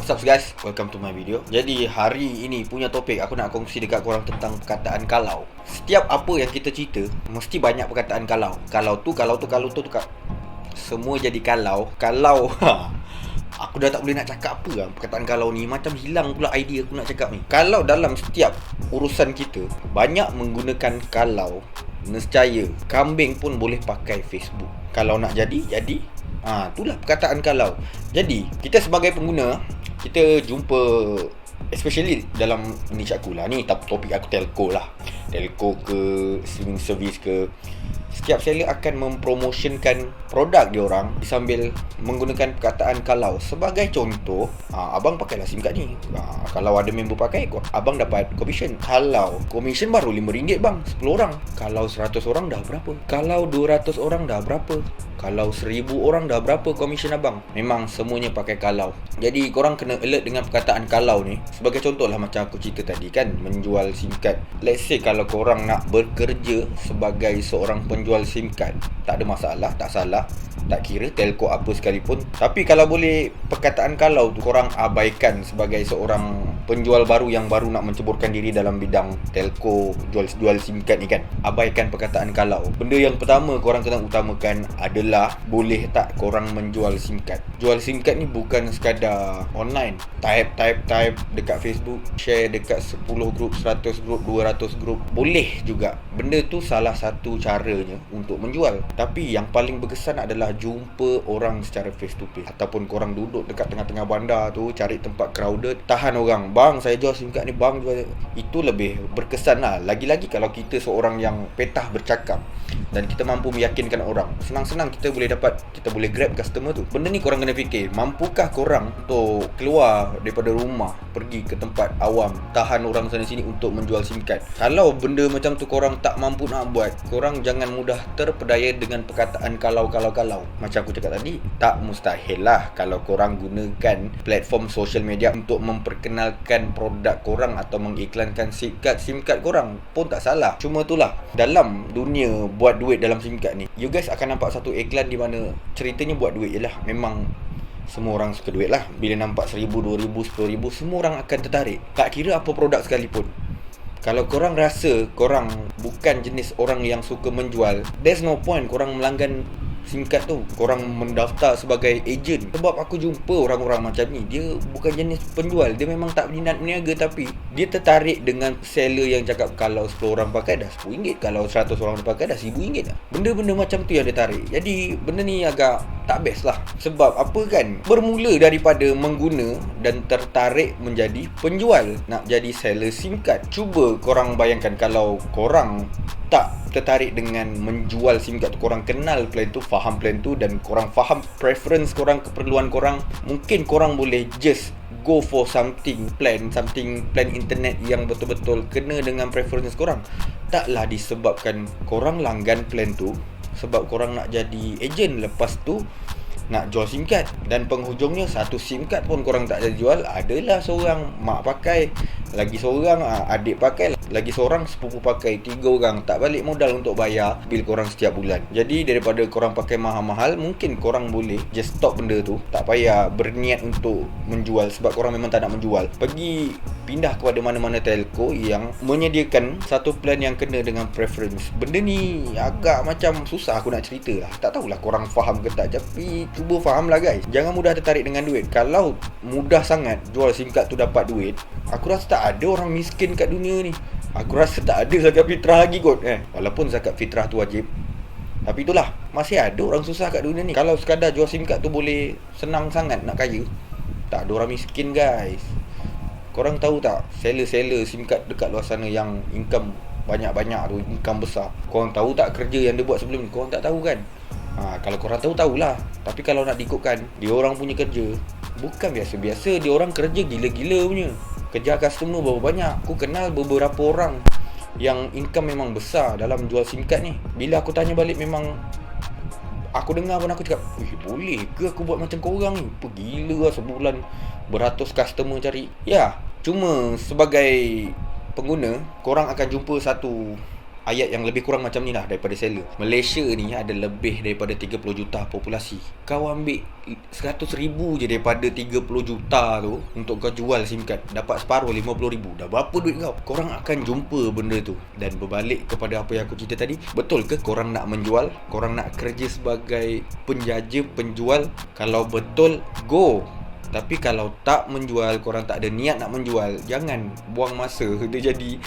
What's up guys, welcome to my video. Jadi hari ini punya topik aku nak kongsi dekat korang tentang perkataan kalau. Setiap apa yang kita cerita mesti banyak perkataan kalau. Kalau tu semua jadi kalau. Aku dah tak boleh nak cakap apa lah. Perkataan kalau ni macam hilang pula idea aku nak cakap ni. Kalau dalam setiap urusan kita banyak menggunakan kalau, nescaya kambing pun boleh pakai Facebook. Kalau nak jadi. Itulah perkataan kalau. Jadi kita sebagai pengguna, kita jumpa, especially dalam niche aku lah, ni topik aku telco lah, telco ke streaming service ke, setiap seller akan mempromotionkan produk dia orang sambil menggunakan perkataan kalau. Sebagai contoh, abang pakailah SIM card ni, kalau ada member pakai, abang dapat commission. Kalau commission baru RM5 bang, 10 orang. Kalau 100 orang dah berapa? Kalau 200 orang dah berapa? Kalau 1000 orang dah berapa commission abang? Memang semuanya pakai kalau. Jadi korang kena alert dengan perkataan kalau ni. Sebagai contoh lah, macam aku cerita tadi kan, menjual SIM card. Let's say kalau korang nak bekerja sebagai seorang penjual SIM card, tak ada masalah, tak salah, tak kira telco apa sekalipun. Tapi kalau boleh perkataan kalau tu korang abaikan sebagai seorang penjual baru yang baru nak menceburkan diri dalam bidang telco, jual SIM card ni kan. Abaikan perkataan kalau. Benda yang pertama korang kena utamakan adalah, boleh tak korang menjual SIM card. Jual SIM card ni bukan sekadar online, type dekat Facebook, share dekat 10 grup, 100 grup, 200 grup, boleh juga. Benda tu salah satu caranya untuk menjual. Tapi yang paling berkesan adalah jumpa orang secara face to face. Ataupun korang duduk dekat tengah-tengah bandar tu, cari tempat crowded, tahan orang, bang saya jual SIM card ni bang, jual. Itu lebih berkesan lah. Lagi-lagi kalau kita seorang yang petah bercakap dan kita mampu meyakinkan orang, senang-senang kita boleh grab customer tu. Benda ni korang kena fikir, mampukah korang untuk keluar daripada rumah, pergi ke tempat awam, tahan orang sana sini untuk menjual SIM card. Kalau benda macam tu korang tak mampu nak buat, korang jangan mudah terpedaya dengan perkataan kalau. Macam aku cakap tadi, tak mustahil lah kalau korang gunakan platform social media untuk memperkenalkan produk korang atau mengiklankan SIM card korang pun tak salah. Cuma itulah, dalam dunia buat duit dalam SIM card ni, you guys akan nampak satu iklan di mana ceritanya buat duit je lah. Memang semua orang suka duit lah. Bila nampak 1000, 2000, 10,000, semua orang akan tertarik, tak kira apa produk sekalipun. Kalau korang rasa korang bukan jenis orang yang suka menjual, there's no point korang melanggan SIM card tu, korang mendaftar sebagai ejen. Sebab aku jumpa orang-orang macam ni, dia bukan jenis penjual, dia memang tak minat berniaga, tapi dia tertarik dengan seller yang cakap kalau 10 orang pakai dah RM10, kalau 100 orang pakai dah RM1000 dah. Benda-benda macam tu yang dia tarik. Jadi benda ni agak tak best lah. Sebab apa kan, bermula daripada mengguna dan tertarik menjadi penjual, nak jadi seller SIM card. Cuba korang bayangkan kalau korang tak tertarik dengan menjual SIM card tu, korang kenal plan tu, faham plan tu, dan korang faham preference korang, keperluan korang, mungkin korang boleh just go for something plan internet yang betul-betul kena dengan preference korang. Taklah disebabkan korang langgan plan tu sebab korang nak jadi ejen, lepas tu nak jual SIM card, dan penghujungnya satu SIM card pun korang tak jadi jual. Adalah seorang mak pakai, lagi seorang adik pakai, lagi seorang sepupu pakai, 3 orang tak balik modal untuk bayar bil korang setiap bulan. Jadi daripada korang pakai mahal-mahal, mungkin korang boleh just stop benda tu, tak payah berniat untuk menjual sebab korang memang tak nak menjual. Pergi pindah kepada mana-mana telco yang menyediakan satu plan yang kena dengan preference. Benda ni agak macam susah aku nak cerita lah, tak tahulah korang faham ke tak, tapi cuba faham lah guys. Jangan mudah tertarik dengan duit. Kalau mudah sangat jual SIM card tu dapat duit, aku rasa tak ada orang miskin kat dunia ni. Aku rasa tak ada zakat fitrah lagi kot. Walaupun zakat fitrah tu wajib, tapi itulah, masih ada orang susah kat dunia ni. Kalau sekadar jual SIM card tu boleh senang sangat nak kaya, tak ada orang miskin guys. Korang tahu tak, seller SIM card dekat luar sana yang income banyak-banyak tu, income besar, korang tahu tak kerja yang dia buat sebelum ni? Korang tak tahu kan? Kalau korang tahu, tahulah. Tapi kalau nak diikutkan, dia orang punya kerja bukan biasa-biasa. Dia orang kerja gila-gila punya. Kerja customer berapa banyak. Aku kenal beberapa orang yang income memang besar dalam jual SIM card ni. Bila aku tanya balik, memang aku dengar pun aku cakap, boleh ke aku buat macam korang ni? Apa gila lah, sebulan beratus customer cari. Ya, cuma sebagai pengguna, korang akan jumpa satu ayat yang lebih kurang macam ni lah daripada seller. Malaysia ni ada lebih daripada 30 juta populasi. Kau ambil 100,000 je daripada 30 juta tu untuk kau jual SIM card, dapat separuh 50,000. Dah berapa duit kau? Korang akan jumpa benda tu. Dan berbalik kepada apa yang aku cerita tadi, betul ke korang nak menjual? Korang nak kerja sebagai penjaja, penjual? Kalau betul, go. Tapi kalau tak menjual, korang tak ada niat nak menjual, jangan buang masa. Dia jadi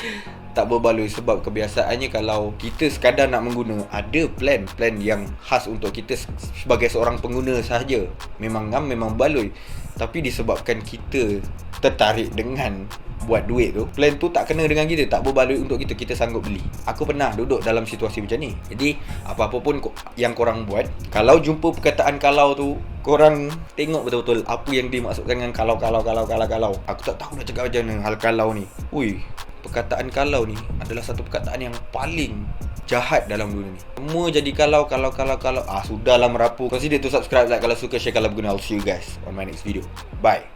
tak berbaloi. Sebab kebiasaannya kalau kita sekadar nak mengguna, ada plan yang khas untuk kita sebagai seorang pengguna sahaja. Memang baloi. Tapi disebabkan kita tertarik dengan buat duit tu, plan tu tak kena dengan kita, tak berbaloi untuk kita, kita sanggup beli. Aku pernah duduk dalam situasi macam ni. Jadi apa-apa pun yang korang buat, kalau jumpa perkataan kalau tu, korang tengok betul-betul apa yang dimaksudkan dengan kalau. Aku tak tahu nak cakap macam mana hal kalau ni. Ui, perkataan kalau ni adalah satu perkataan yang paling jahat dalam dunia ni. Semua jadi kalau. Sudahlah merapu. Consider to subscribe, like kalau suka, share kalau berguna. I'll see you guys on my next video. Bye.